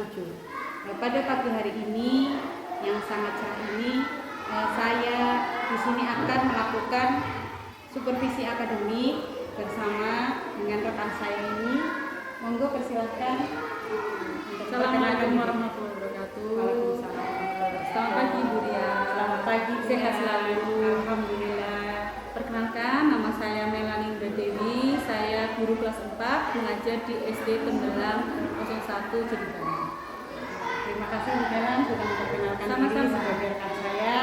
tuju. Pada pagi hari ini yang sangat cerah ini, saya di sini akan melakukan supervisi akademik bersama dengan rekan saya ini. Monggo persilahkan. Assalamualaikum warahmatullahi wabarakatuh. Selamat pagi Bu Ria. Selamat pagi, sehat selalu. Alhamdulillah. Perkenalkan, nama saya Melani Dewi. Saya guru kelas 4 mengajar di SD Tembelang 01 Jedibanyu. Terima kasih Bu Melan sudah memperkenalkan diri Sama-sama. sebagai rekan saya.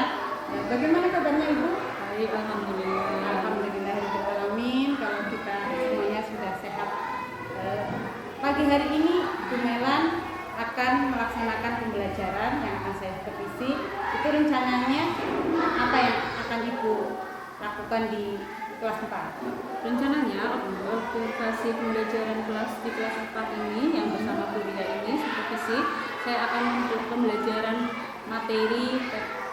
Bagaimana kabarnya Ibu? Baik, alhamdulillah. Alhamdulillahirobbilalamin. Kalau kita semuanya sudah sehat. Pagi hari ini Bu Melan akan melaksanakan pembelajaran yang akan saya supervisi. Itu rencananya apa yang akan Ibu lakukan di kelas 4? Rencananya observasi pembelajaran di kelas 4 ini yang bersama Bu Ria ini supervisi, saya akan melakukan pembelajaran materi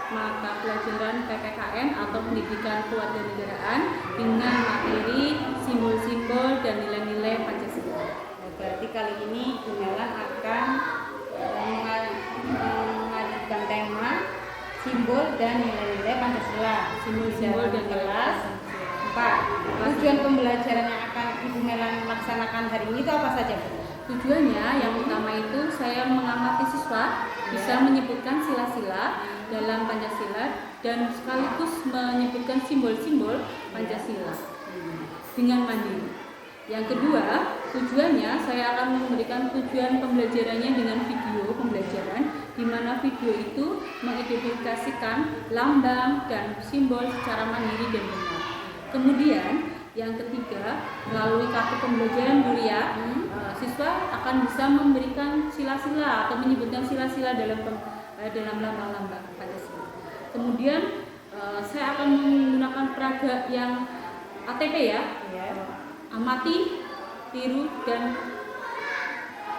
mata pelajaran PPKN atau pendidikan kewarganegaraan dengan materi simbol-simbol dan nilai-nilai Pancasila. Berarti kali ini Bu Melan akan mengajukan tema simbol dan nilai-nilai Pancasila. Simbol-simbol dan kelas 4. Tujuan pembelajaran yang akan Ibu Melan laksanakan hari ini itu apa saja, Bu? Tujuannya yang utama itu saya mengamati siswa bisa menyebutkan sila-sila dalam Pancasila dan sekaligus menyebutkan simbol-simbol Pancasila dengan mandiri. Yang kedua, tujuannya saya akan memberikan tujuan pembelajarannya dengan video pembelajaran, di mana video itu mengidentifikasikan lambang dan simbol secara mandiri dan benar. Kemudian yang ketiga, melalui kartu pembelajaran Bu Ria, siswa akan bisa memberikan sila-sila atau menyebutkan sila-sila dalam lambang-lambang Pancasila. Kemudian saya akan menggunakan peraga yang ATP ya. Amati, tiru, dan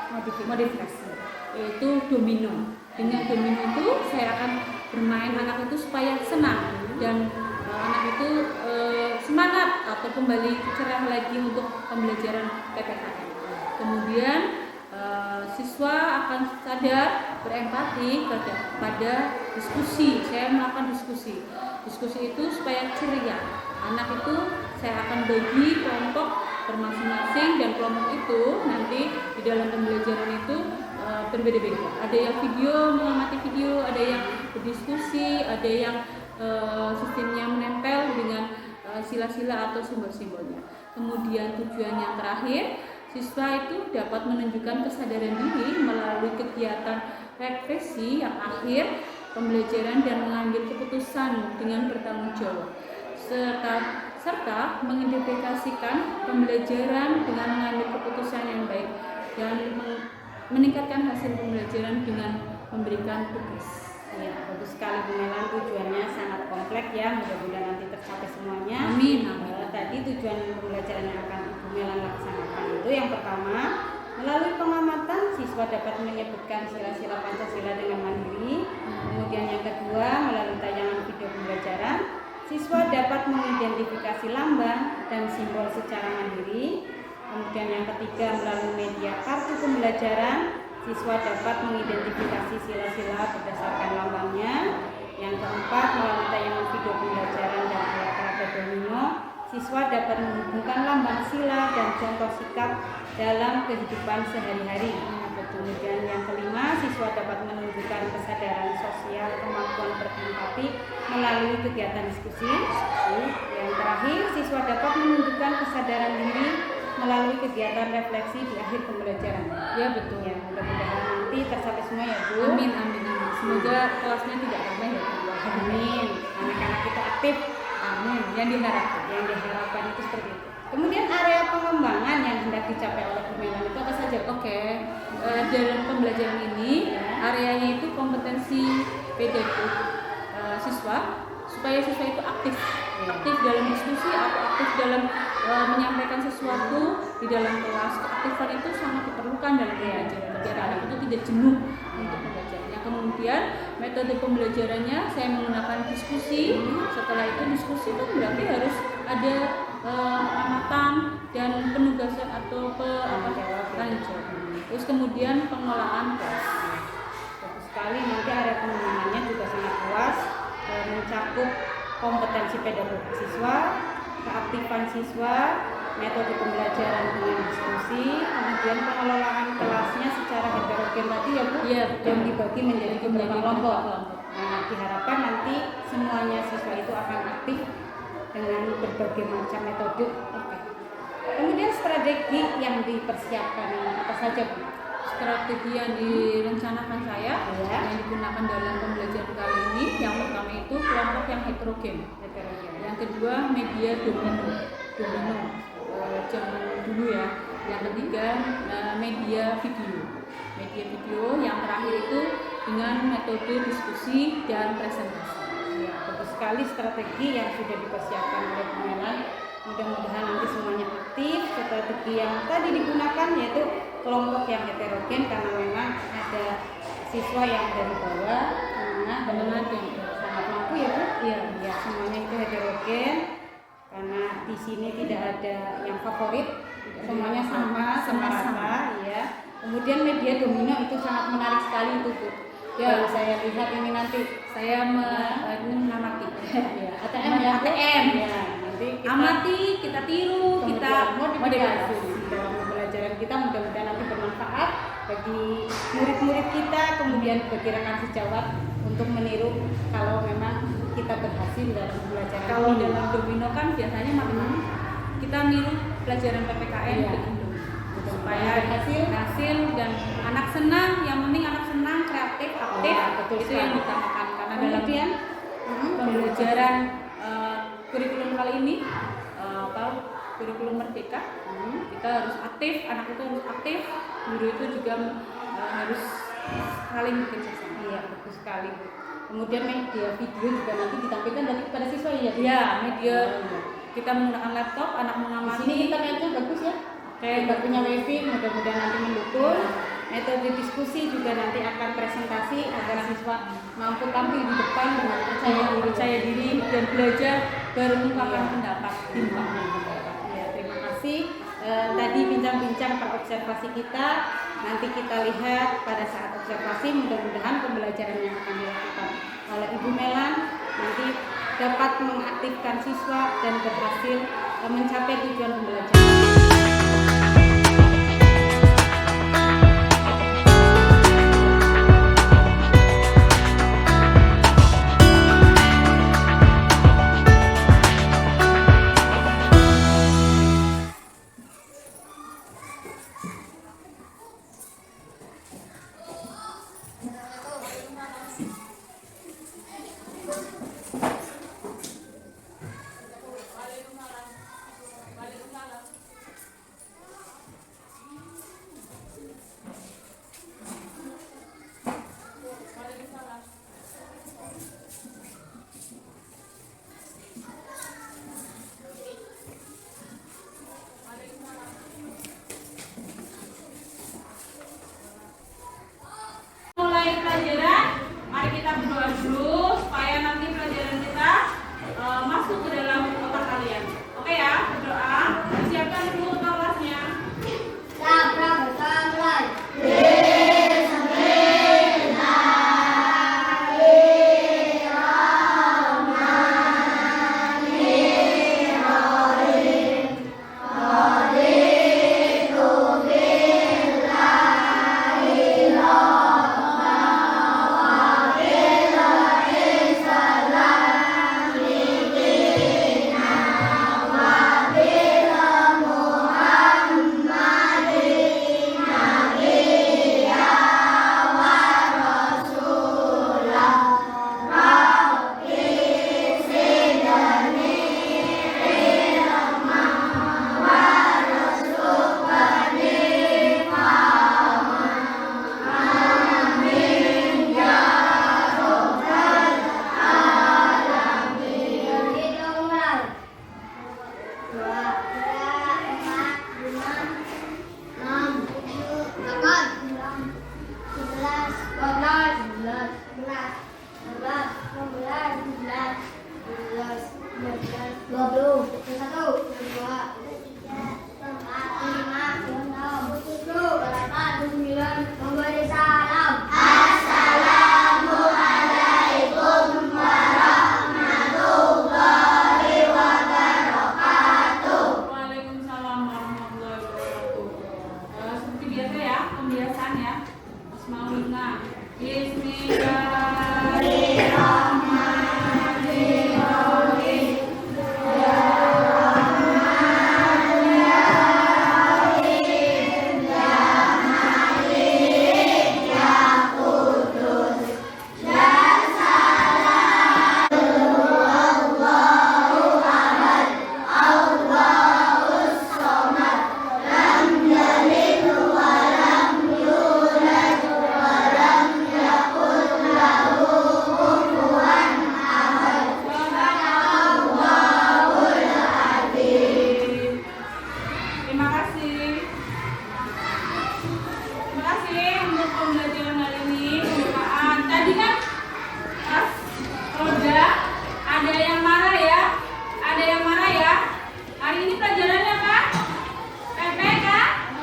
modifikasi, yaitu domino. Dengan domino itu saya akan bermain anak itu supaya senang dan anak itu semangat atau kembali cerah lagi untuk pembelajaran PPKN. Kemudian siswa akan sadar, berempati pada diskusi. Saya melakukan diskusi. Diskusi itu supaya ceria. Anak itu saya akan bagi kelompok bermasing-masing dan kelompok itu nanti di dalam pembelajaran itu berbeda-beda. Ada yang video, mengamati video, ada yang berdiskusi, ada yang sistemnya menempel dengan sila-sila atau simbol-simbolnya. Kemudian tujuan yang terakhir, siswa itu dapat menunjukkan kesadaran diri melalui kegiatan refleksi yang akhir pembelajaran dan mengambil keputusan dengan bertanggung jawab serta mengidentifikasikan pembelajaran dengan mengambil keputusan yang baik dan meningkatkan hasil pembelajaran dengan memberikan tugas. Ya, bagus sekali Bu Melan, tujuannya sangat kompleks ya, mudah-mudahan nanti tercapai semuanya. Amin. Tadi tujuan pembelajaran yang akan Ibu Melan laksanakan itu yang pertama, melalui pengamatan siswa dapat menyebutkan sila-sila Pancasila dengan mandiri. Kemudian yang kedua, melalui tayangan video pembelajaran, siswa dapat mengidentifikasi lambang dan simbol secara mandiri. Kemudian yang ketiga, melalui media kartu pembelajaran, siswa dapat mengidentifikasi sila-sila berdasarkan lambangnya. Yang keempat, melalui tayangan video pembelajaran dan alat peraga domino, siswa dapat menghubungkan lambang sila dan contoh sikap dalam kehidupan sehari-hari. Kemudian yang kelima, siswa dapat menunjukkan kesadaran sosial, kemampuan berempati melalui kegiatan diskusi. Yang terakhir, siswa dapat menunjukkan kesadaran diri melalui kegiatan refleksi di akhir pembelajaran. Ya betul. Ya, mudah-mudahan nanti tercapai semua ya Bu. Amin, amin, amin. Semoga kelasnya tidak ramai ya Bu. Amin. Anak-anak kita aktif. Amin. Yang diharapkan. Yang diharapkan itu seperti itu. Kemudian area pengembangan yang hendak dicapai oleh Bu Melan itu apa saja? Oke. Dalam pembelajaran ini areanya itu kompetensi pedagog siswa supaya siswa itu aktif dalam diskusi atau aktif dalam menyampaikan sesuatu di dalam kelas. Keaktifan itu sangat diperlukan dalam pembelajaran agar anak itu tidak jenuh untuk belajarnya. Kemudian metode pembelajarannya saya menggunakan diskusi. Setelah itu diskusi itu berarti harus ada pengamatan dan penugasan atau tanggung jawab. Terus kemudian pengelolaan kelas. mencakup kompetensi pedagogik siswa, keaktifan siswa, metode pembelajaran dengan diskusi, kemudian pengelolaan kelasnya secara heterogen tadi ya Bu, Iya, dan dibagi menjadi beberapa kelompok. kelompok. Nah, diharapkan nanti semuanya siswa itu akan aktif dengan berbagai macam metode. Oke. Kemudian strategi yang dipersiapkan apa saja Bu? Strategi yang direncanakan saya Ya. yang digunakan dalam pembelajaran kali ini, yang pertama itu kelompok yang heterogen. Yang kedua media domino zaman dulu ya. Yang ketiga media video. Yang terakhir itu dengan metode diskusi dan presentasi. Ya, bagus sekali strategi yang sudah dipersiapkan oleh Bu Melan. Mudah-mudahan nanti semuanya aktif. Strategi yang tadi digunakan yaitu kelompok yang heterogen karena memang ada siswa yang dari bawah, menengah, dan yang sangat mampu ya Bu. Iya, ya, semuanya itu heterogen karena di sini tidak ada yang favorit, semuanya sama rata, ya. Kemudian media domino itu sangat menarik sekali itu Bu. Ya. Kalau saya lihat ini nanti Saya mengamati. ya, ATM ya, ATM. ya. Nanti kita Amati, kita tiru, kita modifikasi dalam pembelajaran kita, mudah-mudahan nanti bermanfaat bagi murid-murid kita, kemudian bagi rekan sejawat untuk meniru kalau memang kita berhasil dalam pembelajaran Kalau ini. dalam domino kan biasanya matematik kita niru pelajaran PPKN Iya. bikin domino. supaya berhasil. hasil dan anak senang, yang penting anak senang, kreatif, aktif, Ya, betul itu yang sekali. ditamakan karena dalam Kemudian pembelajaran kurikulum kali ini kurikulum merdeka, kita harus aktif, anak itu harus aktif, guru itu juga harus saling bekerja sama. iya, bagus sekali Bu. Kemudian media video juga nanti ditampilkan dari kepada siswa ya Bu? Ya, media Iya. kita menggunakan laptop, anak Di mengamati. sini internetnya bagus ya. Kita punya wifi, mudah-mudahan nanti mendukung. Metode diskusi juga nanti akan presentasi agar siswa mampu tampil di depan dengan percaya diri dan belajar bermengungkapkan Iya. pendapat. Ya, terima kasih. Tadi bincang-bincang observasi kita. Nanti kita lihat pada saat observasi, mudah-mudahan pembelajaran yang akan dilakukan oleh Ibu Melan nanti dapat mengaktifkan siswa dan berhasil mencapai tujuan pembelajaran. Mulai pelajaran, mari kita berdoa dulu supaya nanti pelajaran kita masuk ke dalam otak kalian. Oke ya, berdoa. Siapkan dulu kelasnya. Assalamualaikum warahmatullahi Bismillahirrahmanirrahim. Terima kasih. Terima kasih untuk pembelajaran hari ini. Pembukaan. Tadi kan pas roda ada yang marah ya, ada yang marah ya. Hari ini pelajarannya apa? PP kan?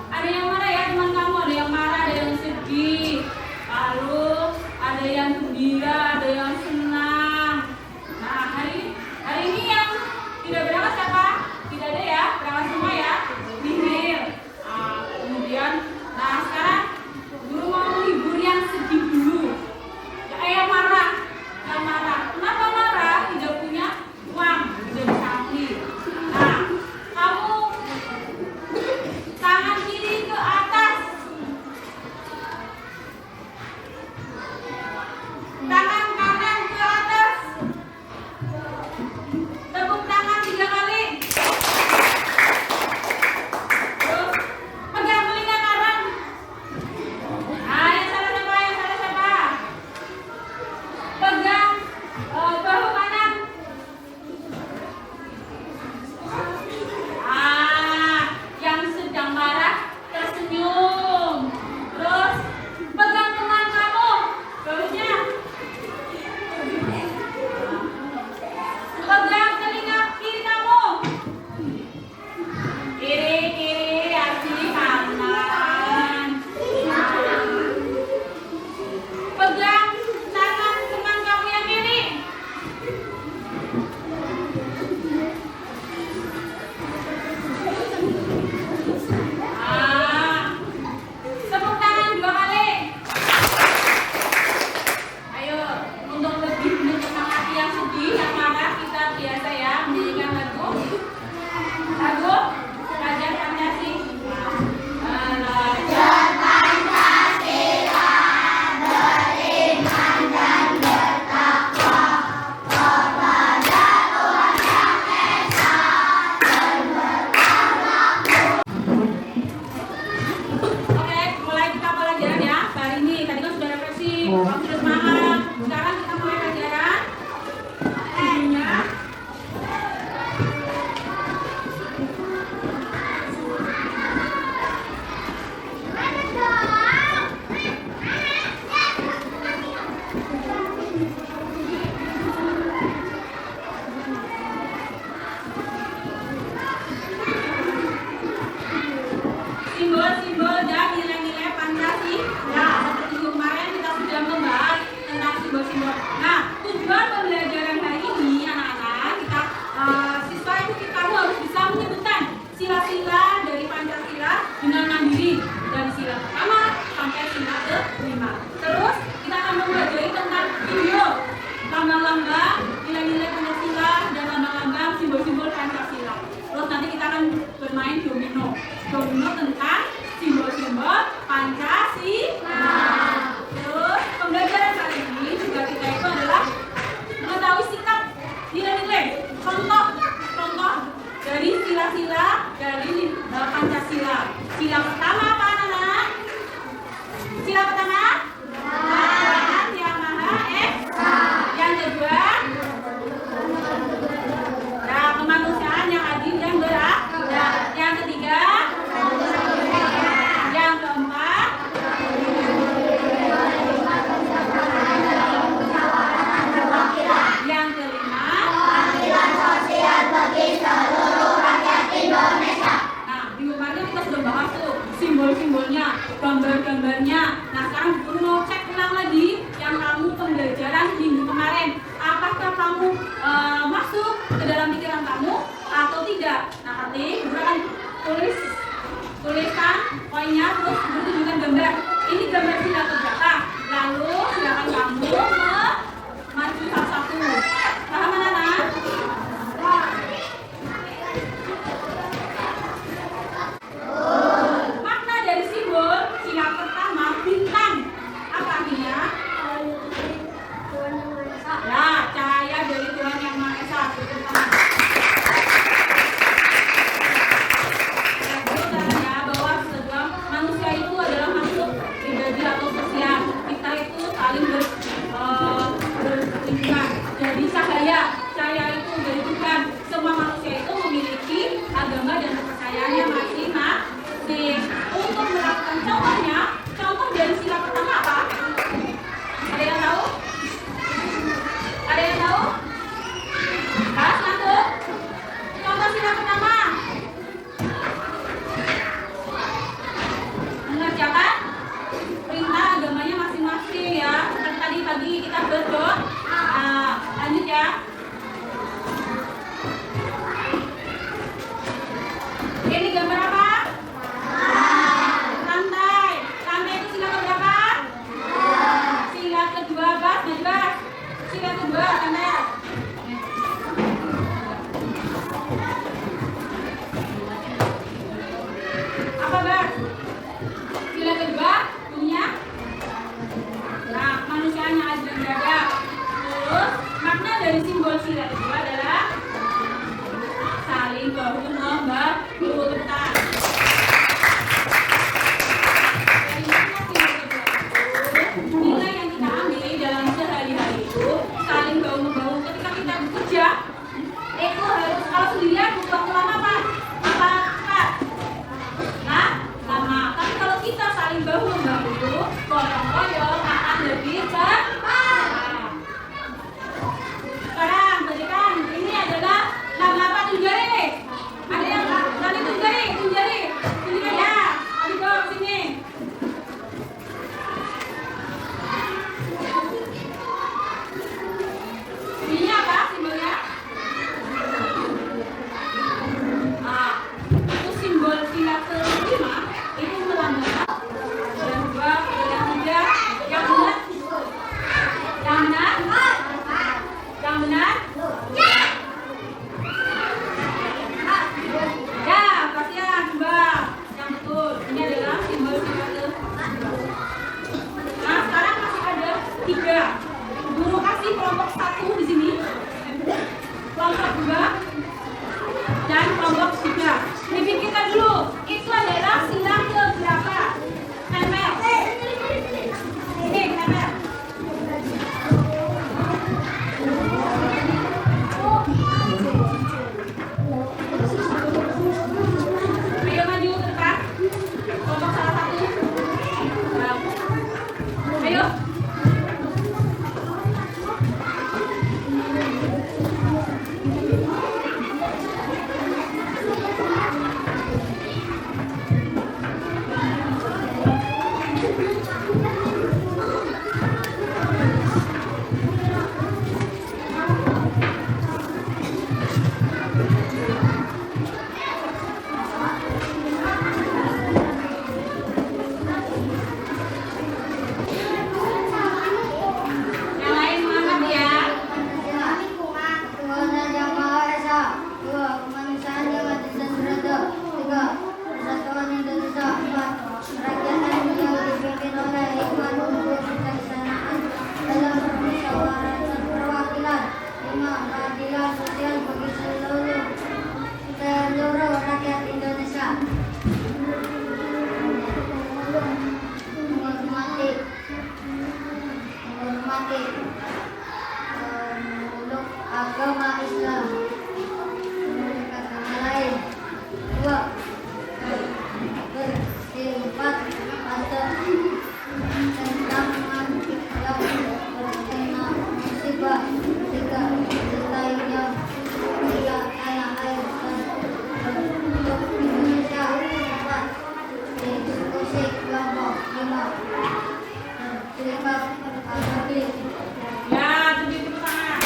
Ada yang marah ya teman kamu, ada yang marah, ada yang sedih. Lalu ada yang gembira, ada yang senang. Nah hari ini yang tidak berangkat siapa? Tidak ada ya, berangkat semua ya. Nihil. Kemudian, nah sekarang guru mau menghibur yang sedih dulu. Yang marah, yang marah. Kenapa marah? Tidak punya uang, tidak bisa beli. Nah, kamu tangan kiri ke atas, tangan kanan ke atas. Tepuk tangan 3 kali. Terus pegang telinga kanan. Nah, yang salah siapa? Yang salah siapa? Pegang bahu kanan. Yang sedang marah tersenyum. Terus pegang tangan kamu, bahunya. Pegang telinga kiri kamu. Kiri, asli kanan. Pegang tangan teman kamu yang kiri. Tepuk tangan 2 kali. Ayo, untuk lebih menyemangati yang sedih, yang marah, kita biasa ya menyanyikan lagu. Lagu Raja Pancasila. Raja Oke, mulai kita pelajaran ya. Hari ini tadi kan sudah refleksi, kamu sudah semangat. Sekarang kita mulai pelajaran. Judulnya simbol-simbol dan nilai-nilai Pancasila. Seperti kemarin kita sudah membahas pasti kelompok 1 di sini, kelompok 2, dan kelompok 3. Dipikirkan dulu, itu adalah sila ke berapa? Tempel. Oke, tempel. Ayo maju ke depan. Kelompok salah satu. Ayo. Yang lain semangat ya. Tuhan yang Maha Esa. 2. Kemanusiaan yang adil dan beradab. 3. Persatuan Indonesia. 4. Kerakyatan yang dipimpin oleh hikmat untuk kebijaksanaan dalam permusyawaratan perwakilan. 5. Keadilan sosial bagi seluruh rakyat Indonesia. Menghormati memeluk agama Islam, menurut agama lain. 2. Bersilpat atau tentang yang terkena musibah. 3. Cintai yang tiga tanah air dan untuk Indonesia. 4. Diskusi kelompok. 5. Terlibat akademik. Ya, tunjuk tepuk tangan.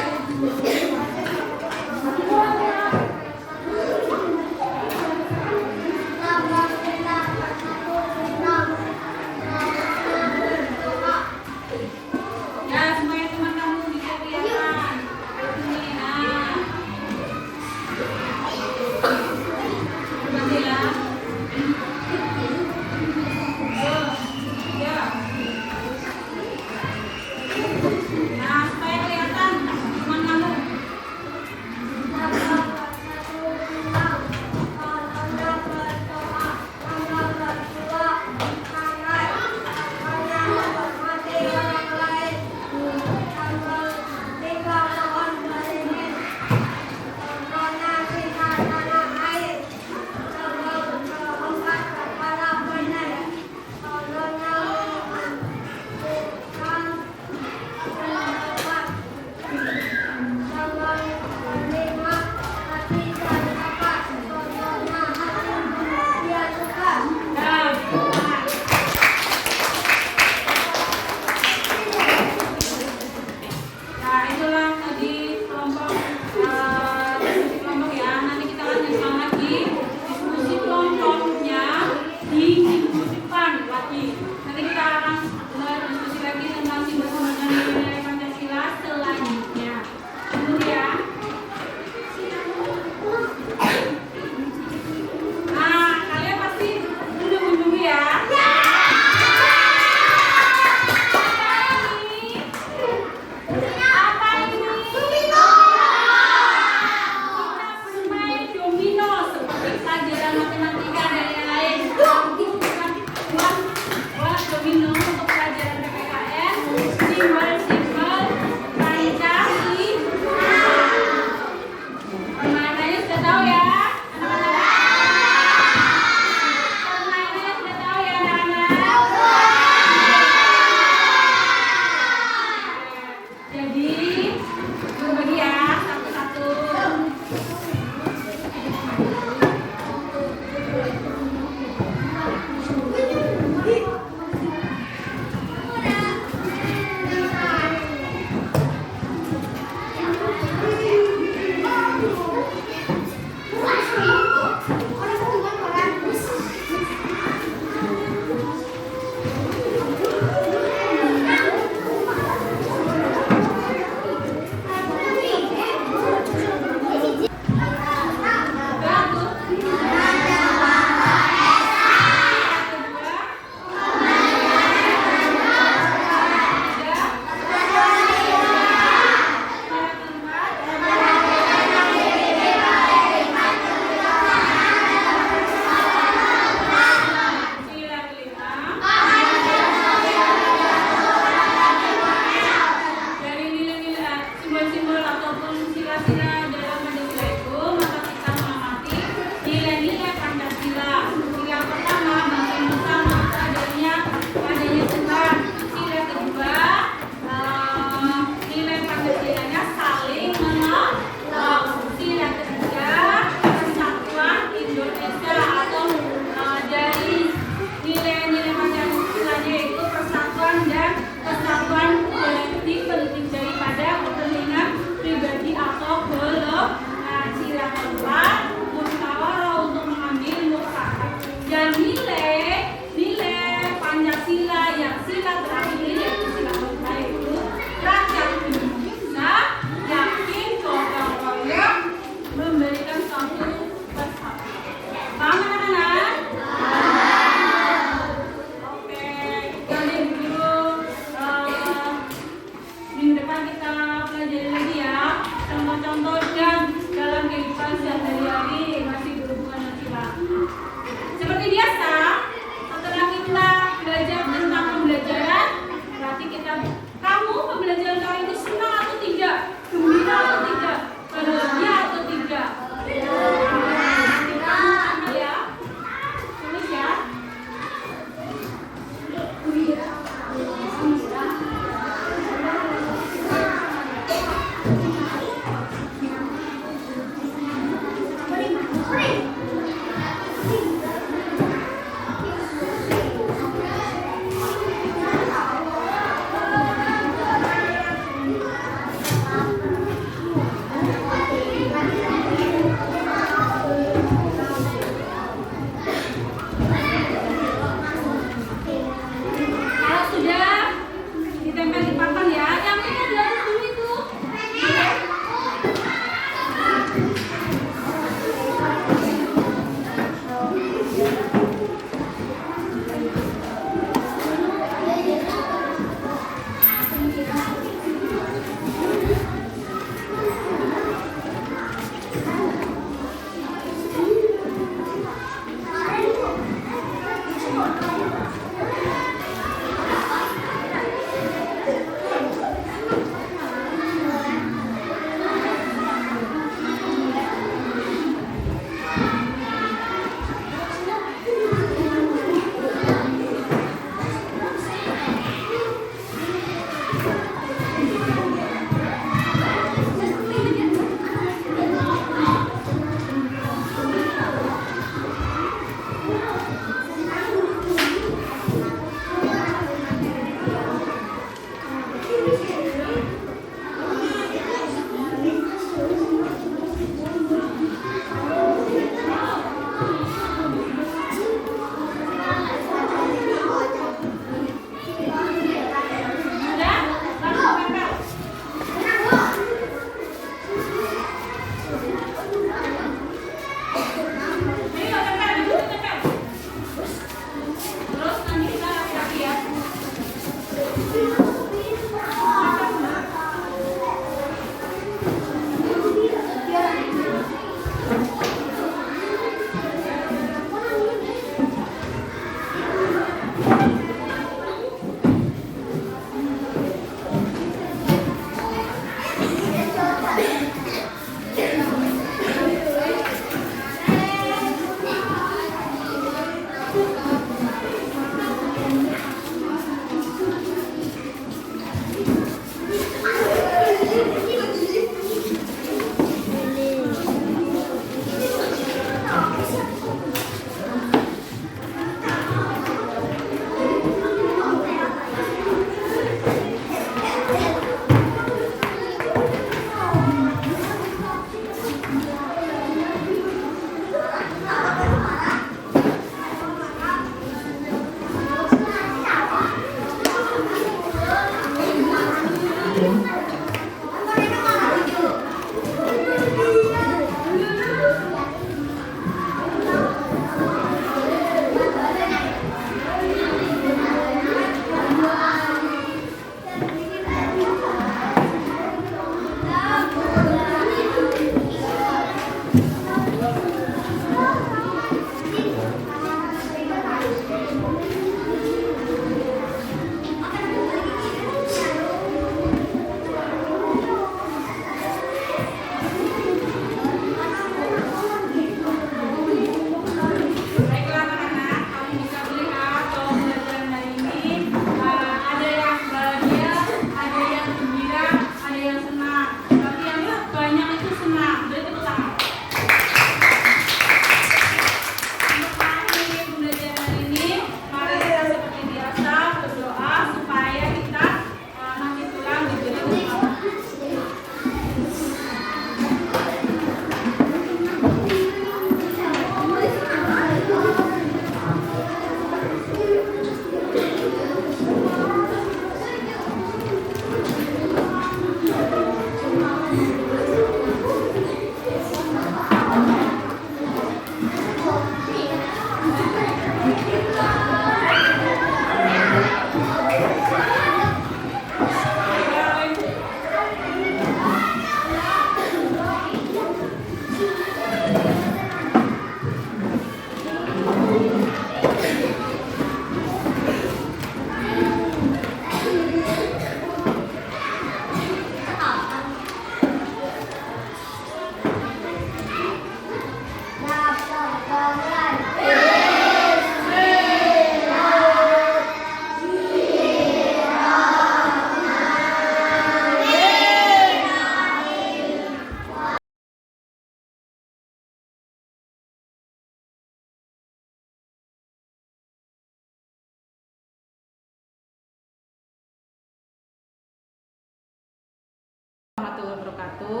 Warahmatullahi wabarakatuh.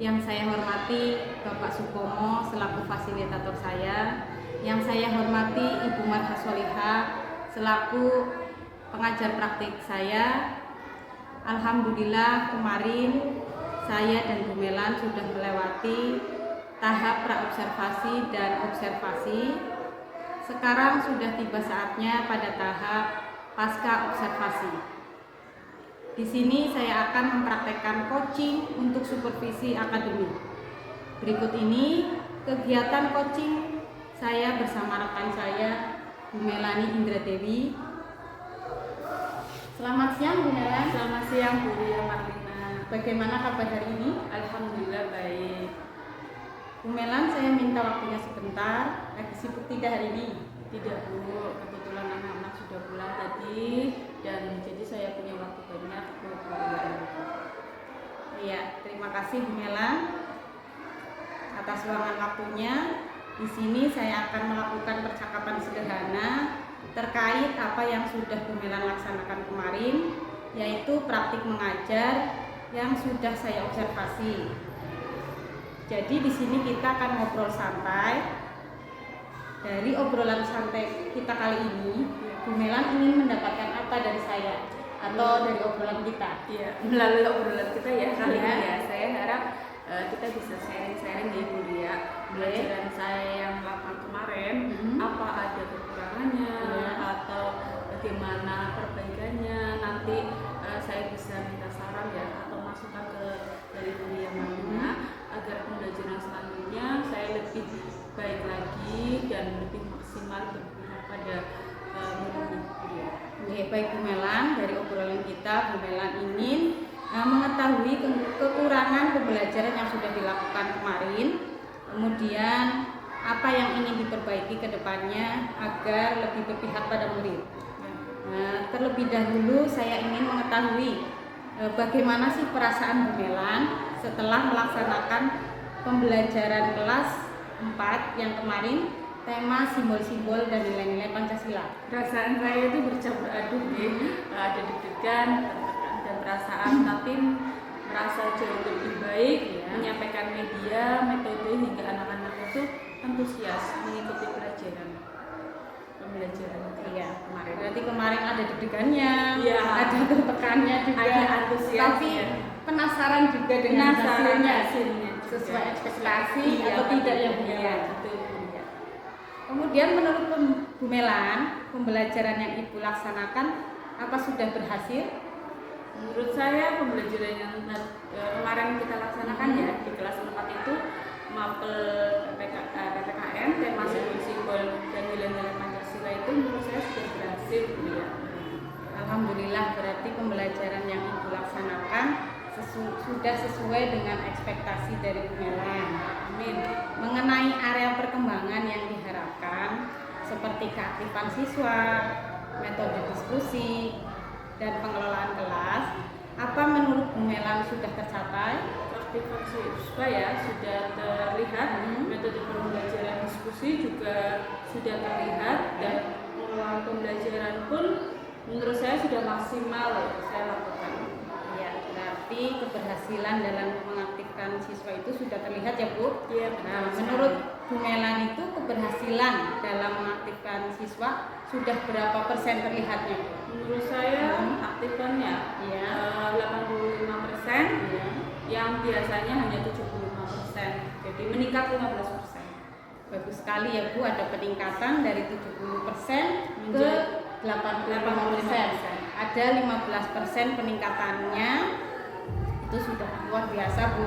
Yang saya hormati Bapak Supomo selaku fasilitator saya, yang saya hormati Ibu Marha Solihah selaku pengajar praktik saya. Alhamdulillah kemarin saya dan Bu Melan sudah melewati tahap praobservasi dan observasi. Sekarang sudah tiba saatnya pada tahap pasca observasi. Di sini saya akan mempraktekkan coaching untuk supervisi akademik. Berikut ini kegiatan coaching saya bersama rekan saya, Bu Melani Indra Dewi. Selamat siang Bu Melan. Selamat siang Bu Ria Marlina. Bagaimana kabar hari ini? Alhamdulillah baik. Bu Melan, saya minta waktunya sebentar. Lagi sibuk tidak hari ini? Tidak Bu, kebetulan anak-anak sudah pulang tadi dan jadi saya punya waktu banyak untuk belajar. Iya, terima kasih Bu Melan atas luangan waktunya. Di sini saya akan melakukan percakapan sederhana terkait apa yang sudah Bu Melan laksanakan kemarin, yaitu praktik mengajar yang sudah saya observasi. Jadi di sini kita akan ngobrol santai. Dari obrolan santai kita kali ini, Bu Melan ingin mendapatkan apa dari saya atau dari obrolan kita? Iya, melalui obrolan kita ya kali Ya. ini ya. Saya harap kita bisa sharing-sharing ya Bu Ria. Pelajaran saya yang melakukan kemarin, apa ada kekurangannya atau bagaimana perbaikannya. Nanti saya bisa minta saran ya atau masukan dari Bu Ria Marlina agar pembelajaran selanjutnya saya lebih baik lagi dan lebih maksimal berpihak pada murid-murid Bu Ria. Oke, baik Bu Melan, dari obrolan kita Bu Melan ingin mengetahui kekurangan pembelajaran yang sudah dilakukan kemarin, kemudian apa yang ingin diperbaiki ke depannya agar lebih berpihak pada murid. Nah, terlebih dahulu saya ingin mengetahui bagaimana sih perasaan Bu Melan setelah melaksanakan pembelajaran kelas 4 yang kemarin, tema simbol-simbol dan nilai-nilai Pancasila. Perasaan saya itu bercampur aduk ya, ada deg-degan, tertekan dan perasaan, tapi merasa jauh lebih baik menyampaikan media, metode hingga anak-anak itu antusias mengikuti pembelajaran Iya, kemarin. Berarti kemarin ada deg-degannya, iya, ada tertekannya juga, ada antusias, tapi penasaran juga dengan hasilnya, juga. Sesuai ekspektasi Iya, atau tidak yang Bu iya, Melan. betul. Iya. Kemudian menurut Bu Melan, pembelajaran yang Ibu laksanakan apa sudah berhasil? Menurut saya pembelajaran yang kemarin kita laksanakan ya di kelas 4 itu mapel PPKN, tema simbol dan nilai-nilai Pancasila itu menurut saya sudah berhasil ya. Alhamdulillah, berarti pembelajaran yang Ibu laksanakan sudah sesuai dengan ekspektasi dari Bu Melan. Amin. Mengenai area perkembangan yang diharapkan seperti keaktifan siswa, metode diskusi, dan pengelolaan kelas, apa menurut Bu Melan sudah tercapai? Aktifan siswa ya sudah terlihat, metode pembelajaran diskusi juga sudah terlihat, dan pengelolaan pembelajaran pun menurut saya sudah maksimal saya lakukan. Ya, berarti keberhasilan dalam mengaktifkan siswa itu sudah terlihat ya Bu? Iya. Nah, menurut Bu Melan itu keberhasilan dalam mengaktifkan siswa sudah berapa persen terlihatnya? Menurut saya aktifkannya Iya. 85%, Iya. yang biasanya hanya 75%, jadi meningkat 15%. Bagus sekali ya Bu, ada peningkatan dari 70% ke 85%. Ada 15% peningkatannya, itu sudah luar biasa Bu.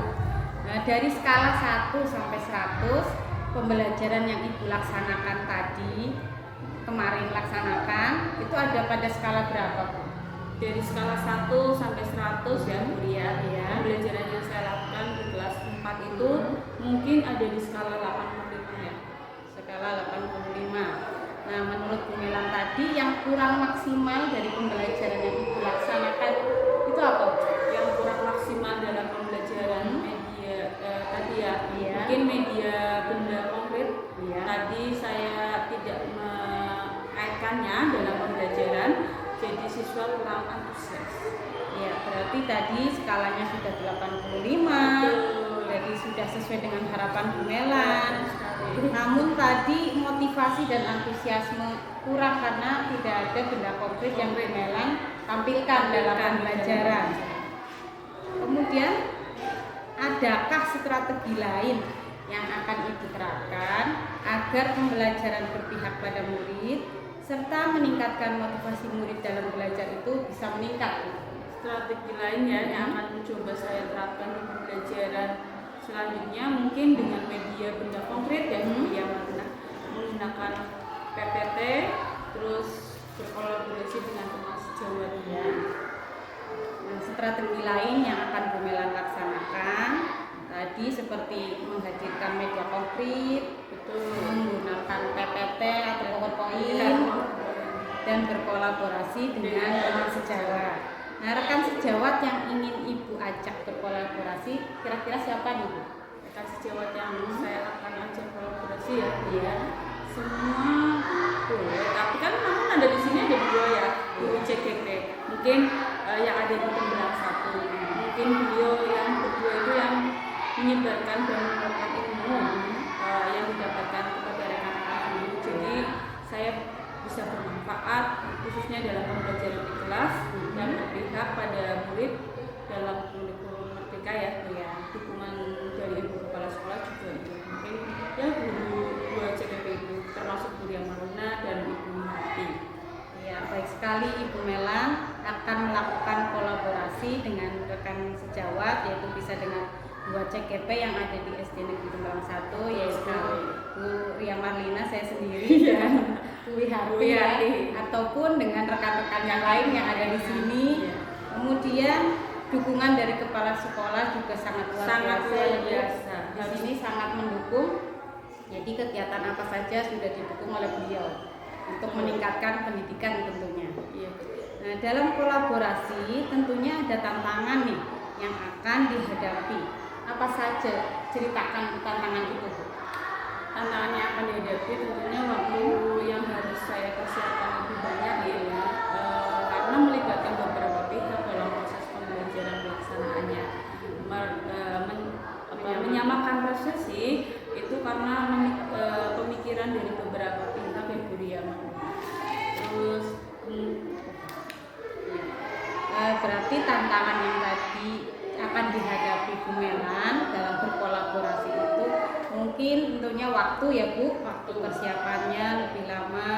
Nah, dari skala 1 sampai 100, pembelajaran yang Ibu laksanakan tadi, kemarin laksanakan, itu ada pada skala berapa Bu? Dari skala 1 sampai 100 ya Bu ya, pembelajaran yang saya lakukan di kelas 4 itu mungkin ada di skala 85 ya. Skala 85. Nah, menurut Bu Melan tadi yang kurang maksimal dari pembelajaran yang Ibu laksanakan itu apa? Yang kurang maksimal dalam pembelajaran media tadi ya, Iya. mungkin media benda konkret. Iya. Tadi saya tidak mengaitkannya dalam pembelajaran, jadi siswa kurang antusias. Ya, berarti tadi skalanya sudah 85. Betul. Jadi sudah sesuai dengan harapan Bu Melan. Namun tadi motivasi dan antusiasme kurang karena tidak ada benda konkret yang Bu Melan tampilkan dalam pembelajaran. Kemudian, adakah strategi lain yang akan Ibu terapkan agar pembelajaran berpihak pada murid serta meningkatkan motivasi murid dalam belajar itu bisa meningkat? Strategi lainnya yang akan mencoba saya terapkan di pembelajaran selanjutnya mungkin dengan media benda konkret ya, yang menggunakan PPT, terus berkolaborasi dengan teman sejawat. Nah, strategi lain yang akan Bu Melan laksanakan tadi seperti menghadirkan media konkret, menggunakan PPT atau PowerPoint, dan berkolaborasi dengan teman sejawat. Nah, rekan sejawat yang ingin Ibu ajak berkolaborasi kira-kira siapa nih Bu? Rekan sejawat yang saya akan ajak kolaborasi ya, Iya. semua boleh, tapi kan namun ada di sini ada 2 ya, guru CGP. Mungkin yang ada di pembelang 1, mungkin beliau yang kedua itu yang menyebarkan dan menerapkan ilmu yang didapatkan kepada rekan-rekan guru. Jadi saya bisa bermanfaat khususnya dalam pembelajaran di kelas dan berpihak pada murid dalam kurikulum merdeka ya. Dukungan dari ibu kepala sekolah juga itu mungkin ya guru 2 CPP itu termasuk Bu Ria Maruna dan Ibu Hati. Ya, baik sekali Ibu Melan akan melakukan kolaborasi dengan rekan sejawat, yaitu bisa dengan 2 CGP yang ada di SD Negeri Tembalang 1, yaitu Bu Ria Marlina, saya sendiri, dan Bu Wiharti ya, ataupun dengan rekan-rekan yang lain yang ada di sini. Kemudian dukungan dari kepala sekolah juga sangat luar biasa. biasa. Di sini sangat mendukung Jadi kegiatan apa saja sudah didukung oleh beliau untuk meningkatkan pendidikan tentunya. Iya. Nah, dalam kolaborasi tentunya ada tantangan nih yang akan dihadapi. Apa saja? Ceritakan tantangan itu, Bu. Tantangan yang akan dihadapi tentunya waktu yang harus saya persiapkan lebih banyak ya, karena melibatkan beberapa pihak dalam proses pembelajaran pelaksanaannya. Menyamakan persepsi itu karena pemikiran dari beberapa pihak yang berbeda. Terus Berarti tantangan yang tadi akan dihadapi Bu Melan dalam berkolaborasi itu mungkin tentunya waktu ya Bu, waktu persiapannya lebih lama,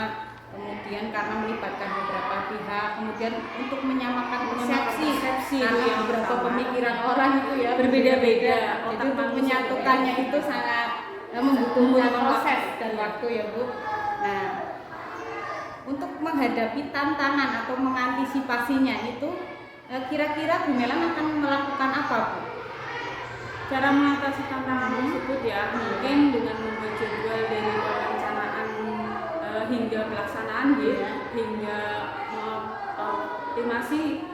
kemudian karena melibatkan beberapa pihak, kemudian untuk menyamakan persepsi karena yang beberapa sama. pemikiran orang itu ya Berbeda-beda. Jadi untuk menyatukannya itu sangat membutuhkan proses dan waktu ya Bu. Nah, untuk menghadapi tantangan atau mengantisipasinya itu kira-kira Bu Melan akan melakukan apa Bu? Cara mengatasi tantangan tersebut ya mungkin dengan membuat jadwal dari perencanaan hingga pelaksanaan ya, hingga estimasi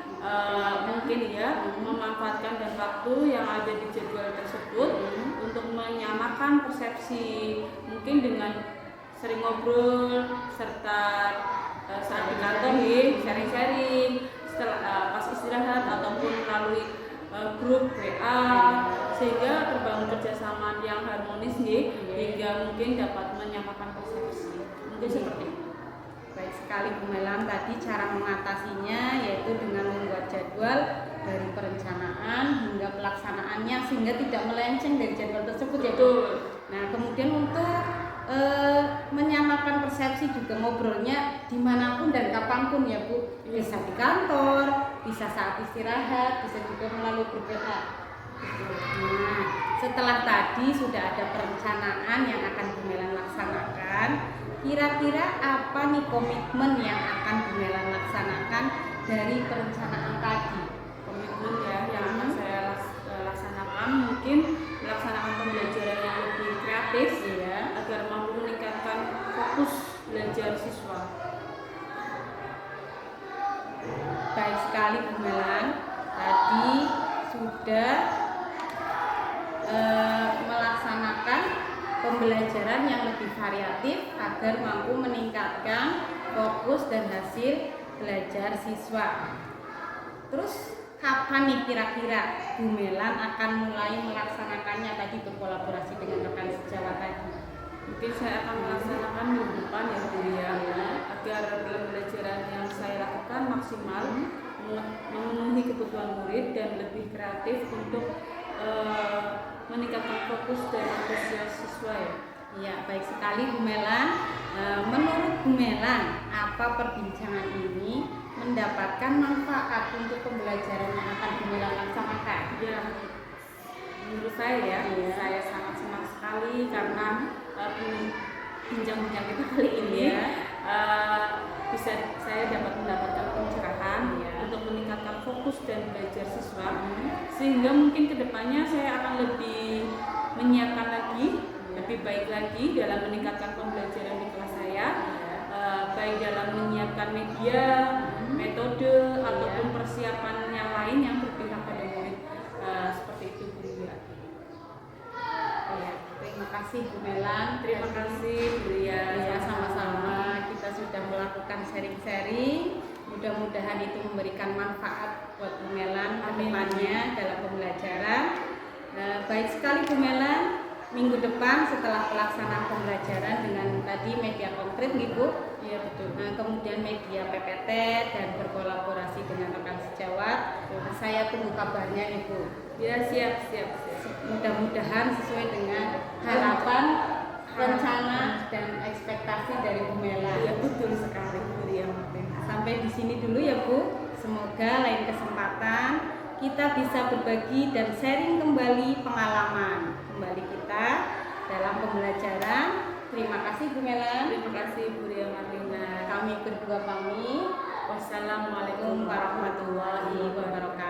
mungkin ya memanfaatkan dan waktu yang ada di jadwal tersebut untuk menyamakan persepsi, mungkin dengan sering ngobrol serta saat di kantor sharing-sharing setelah pas istirahat ataupun melalui grup WA sehingga terbangun kerjasama yang harmonis hingga mungkin dapat menyamakan persepsi. Mungkin seperti itu. Baik sekali Bu Melan, tadi cara mengatasinya yaitu dengan membuat jadwal dari perencanaan hingga pelaksanaannya sehingga tidak melenceng dari jadwal tersebut ya Bu. Nah, kemudian untuk menyamakan persepsi juga ngobrolnya dimanapun dan kapanpun ya Bu, bisa di kantor, bisa saat istirahat, bisa juga melalui grup WA. Nah, setelah tadi sudah ada perencanaan yang akan Bu Melan laksanakan, kira-kira apa nih komitmen yang akan Bu Melan laksanakan dari perencanaan tadi? Komitmen ya yang akan saya laksanakan mungkin melaksanakan pembelajaran yang lebih kreatif ya, agar mampu meningkatkan fokus belajar siswa. Baik sekali Bu Melan, tadi sudah melaksanakan pembelajaran yang lebih variatif agar mampu meningkatkan fokus dan hasil belajar siswa. Terus kapan nih kira-kira Bu Melan akan mulai melaksanakannya tadi berkolaborasi dengan rekan sejawat tadi? Mungkin saya akan melaksanakan minggu depan ya Bu ya, agar pembelajaran yang saya lakukan maksimal memenuhi kebutuhan murid dan lebih kreatif untuk meningkatkan fokus dan antusias siswa ya. Ya, baik sekali Bu Melan. Menurut Bu Melan, apa perbincangan ini mendapatkan manfaat untuk pembelajaran yang akan Bu Melan laksanakan? Ya, menurut saya ya, saya sangat senang sekali karena bincang-bincang kita kali ini bisa saya dapat mendapatkan pencerahan untuk meningkatkan fokus dan belajar siswa, sehingga mungkin kedepannya saya akan lebih menyiapkan lagi, lebih baik lagi dalam meningkatkan pembelajaran di kelas saya, baik dalam menyiapkan media, metode ataupun persiapan yang lain yang berpihak pada murid, seperti itu Bu Ria. Terima kasih Bu Melan. Terima kasih Bu Ria. Ya, sama-sama kita sudah melakukan sharing-sharing. Mudah-mudahan itu memberikan manfaat buat Bu Melan ke depannya dalam pembelajaran. Baik sekali Bu Melan. Minggu depan setelah pelaksanaan pembelajaran dengan tadi media konkret nih Bu. Iya betul. Nah, kemudian media PPT dan berkolaborasi dengan rekan sejawat. Saya tunggu kabarnya nih Bu. Ya siap. Mudah-mudahan sesuai dengan harapan, rencana dan ekspektasi dari Bu Melan. Iya betul sekali Bu Ria. Sampai di sini dulu ya Bu. Semoga lain kesempatan kita bisa berbagi dan sharing kembali pengalaman kita dalam pembelajaran. Terima kasih Bu Melan. Terima kasih Bu Ria Marlina. Kami berdua pamit. Wassalamualaikum Warahmatullahi wabarakatuh.